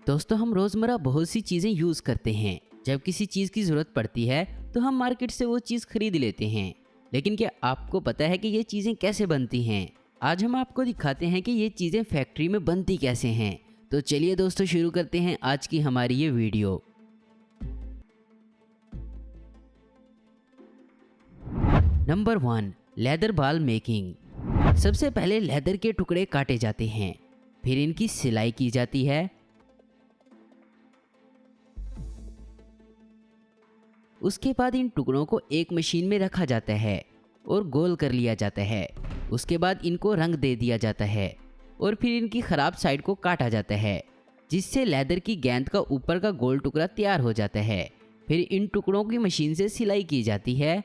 दोस्तों, हम रोज़मर्रा बहुत सी चीज़ें यूज़ करते हैं। जब किसी चीज़ की ज़रूरत पड़ती है तो हम मार्केट से वो चीज़ खरीद लेते हैं। लेकिन क्या आपको पता है कि ये चीज़ें कैसे बनती हैं? आज हम आपको दिखाते हैं कि ये चीज़ें फैक्ट्री में बनती कैसे हैं। तो चलिए दोस्तों, शुरू करते हैं आज की हमारी ये video. Number 1, leather ball making. सबसे पहले लेदर के टुकड़े काटे जाते हैं, फिर इनकी सिलाई की जाती है। उसके बाद इन टुकड़ों को एक मशीन में रखा जाता है और गोल कर लिया जाता है। उसके बाद इनको रंग दे दिया जाता है और फिर इनकी ख़राब साइड को काटा जाता है, जिससे लेदर की गेंद का ऊपर का गोल टुकड़ा तैयार हो जाता है। फिर इन टुकड़ों की मशीन से सिलाई की जाती है।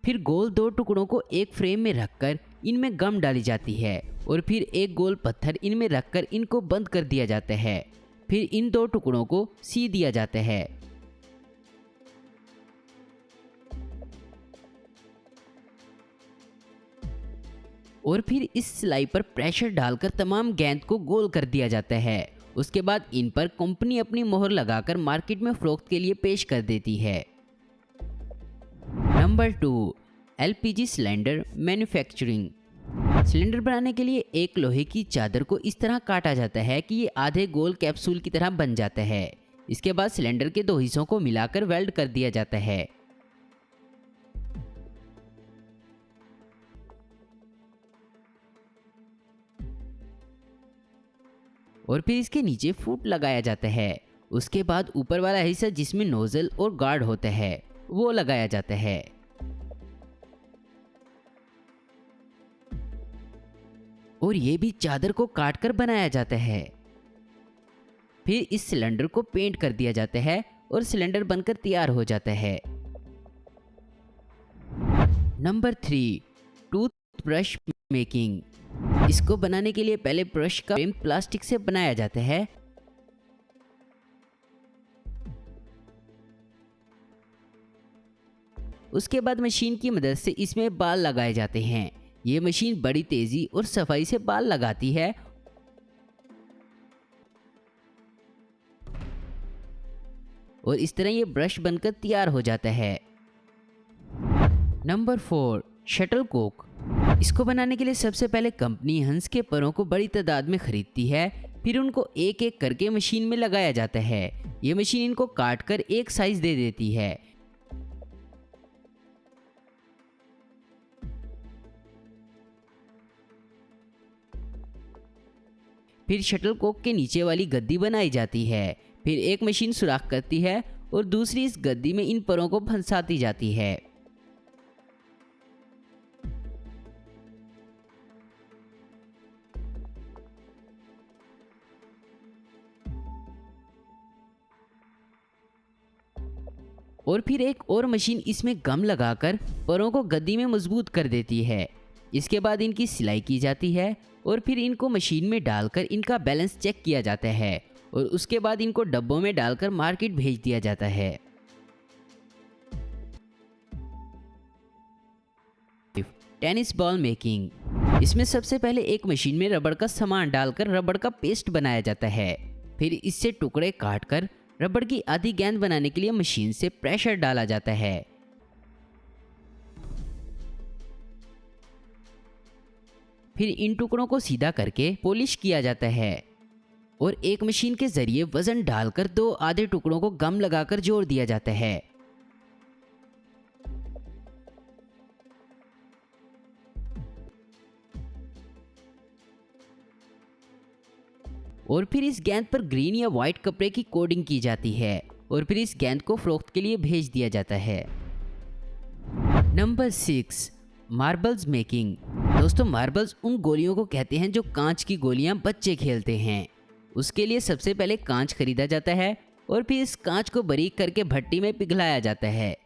फिर गोल दो टुकड़ों को एक फ्रेम में रखकर इनमें गम डाली जाती है और फिर एक गोल पत्थर इनमें रखकर इनको बंद कर दिया जाता है। फिर इन दो टुकड़ों को सी दिया जाता है और फिर इस सिलाई पर प्रेशर डालकर तमाम गेंद को गोल कर दिया जाता है। उसके बाद इन पर कंपनी अपनी मोहर लगाकर मार्केट में फरोख्त के लिए पेश कर देती है। Number 2, LPG cylinder manufacturing. Cylinder बनाने के लिए एक लोहे की चादर को इस तरह काटा जाता है कि ये आधे गोल कैप्सूल की तरह बन जाता है। इसके बाद सिलेंडर के दो हिस्सों को मिलाकर वेल्ड कर दिया जाता है और फिर इसके नीचे फूट लगाया जाता है। उसके बाद ऊपर वाला हिस्सा जिसमें नोजल और गार्ड होता है वो लगाया जाता है और ये भी चादर को काट कर बनाया जाता है। फिर इस सिलेंडर को पेंट कर दिया जाता है और सिलेंडर बनकर तैयार हो जाता है। Number 3, tooth brush making. इसको बनाने के लिए पहले ब्रश का फ्रेम प्लास्टिक से बनाया जाता है। उसके बाद मशीन की मदद से इसमें बाल लगाए जाते हैं। ये मशीन बड़ी तेजी और सफाई से बाल लगाती है और इस तरह ये ब्रश बनकर तैयार हो जाता है। Number 4, shuttlecock. इसको बनाने के लिए सबसे पहले कंपनी हंस के परों को बड़ी तादाद में खरीदती है। फिर उनको एक एक करके मशीन में लगाया जाता है। ये मशीन इनको काट कर एक साइज दे देती है। फिर शटल कॉक के नीचे वाली गद्दी बनाई जाती है। फिर एक मशीन सुराख करती है और दूसरी इस गद्दी में इन परों को फंसाती जाती है। और फिर एक और मशीन इसमें गम लगाकर परों को गद्दी में मजबूत कर देती है। इसके बाद इनकी सिलाई की जाती है और फिर इनको मशीन में डालकर इनका बैलेंस चेक किया जाता है और उसके बाद इनको डब्बों में डालकर मार्केट भेज दिया जाता है। Tennis ball making. इसमें सबसे पहले एक मशीन में रबड़ का सामान डालकर रबड़ का पेस्ट बनाया जाता है। फिर इससे टुकड़े काटकर रबड़ की आधी गेंद बनाने के लिए मशीन से प्रेशर डाला जाता है। फिर इन टुकड़ों को सीधा करके पॉलिश किया जाता है और एक मशीन के जरिए वजन डालकर दो आधे टुकड़ों को गम लगाकर जोड़ दिया जाता है। और फिर इस गेंद पर ग्रीन या वाइट कपड़े की कोडिंग की जाती है और फिर इस गेंद को फरोख्त के लिए भेज दिया जाता है। Number 6, marbles making. दोस्तों, मार्बल्स उन गोलियों को कहते हैं जो कांच की गोलियां बच्चे खेलते हैं। उसके लिए सबसे पहले कांच खरीदा जाता है और फिर इस कांच को बारीक करके भट्टी में पिघलाया जाता है।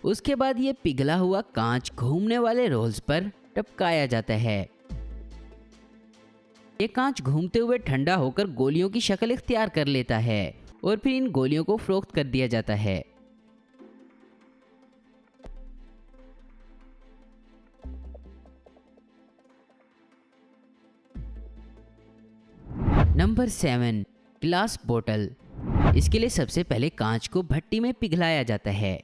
उसके बाद ये पिघला हुआ कांच घूमने वाले रोल्स पर टपकाया जाता है। ये कांच घूमते हुए ठंडा होकर गोलियों की शक्ल इख्तियार कर लेता है और फिर इन गोलियों को फरोख्त कर दिया जाता है। नंबर 7, ग्लास बोतल। इसके लिए सबसे पहले कांच को भट्टी में पिघलाया जाता है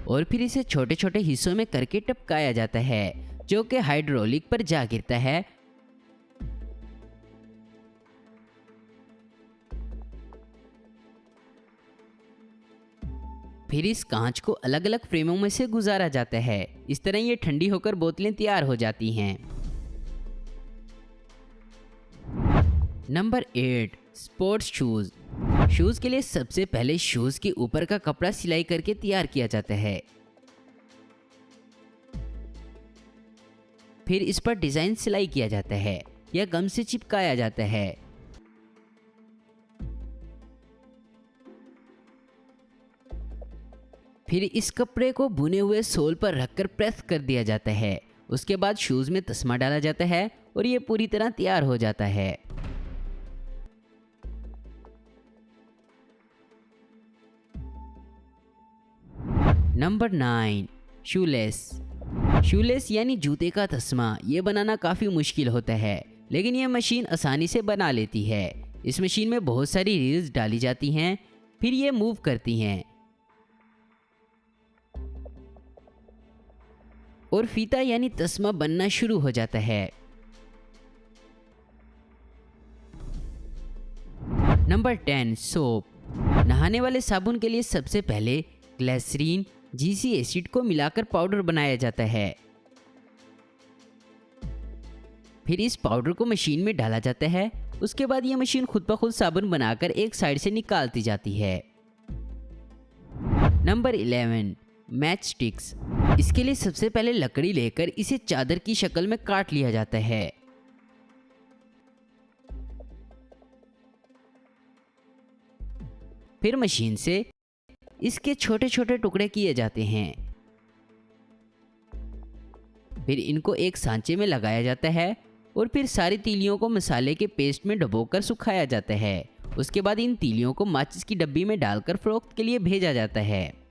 और फिर इसे छोटे छोटे हिस्सों में करके टपकाया जाता है, जो कि हाइड्रोलिक पर जा गिरता है। फिर इस कांच को अलग अलग फ्रेमों में से गुजारा जाता है। इस तरह ये ठंडी होकर बोतलें तैयार हो जाती हैं। Number 8, sports shoes. शूज के लिए सबसे पहले शूज के ऊपर का कपड़ा सिलाई करके तैयार किया जाता है। फिर इस पर डिजाइन सिलाई किया जाता है या गम से चिपकाया जाता है। फिर इस कपड़े को बुने हुए सोल पर रखकर प्रेस कर दिया जाता है। उसके बाद शूज में तस्मा डाला जाता है और ये पूरी तरह तैयार हो जाता है। Number 9, shoelace. शूलेस यानी जूते का तस्मा, ये बनाना काफ़ी मुश्किल होता है, लेकिन यह मशीन आसानी से बना लेती है। इस मशीन में बहुत सारी रील्स डाली जाती हैं, फिर ये मूव करती हैं और फीता यानी तस्मा बनना शुरू हो जाता है। Number 10, soap. नहाने वाले साबुन के लिए सबसे पहले ग्लिसरीन, जीसी एसिड को मिलाकर पाउडर बनाया जाता है। फिर इस पाउडर को मशीन में डाला जाता है। उसके बाद यह मशीन खुद ब खुद साबुन बनाकर एक साइड से निकालती जाती है। Number 11, match sticks. इसके लिए सबसे पहले लकड़ी लेकर इसे चादर की शक्ल में काट लिया जाता है। फिर मशीन से इसके छोटे छोटे टुकड़े किए जाते हैं। फिर इनको एक सांचे में लगाया जाता है और फिर सारी तीलियों को मसाले के पेस्ट में डुबोकर सुखाया जाता है। उसके बाद इन तीलियों को माचिस की डब्बी में डालकर फरोख्त के लिए भेजा जाता है।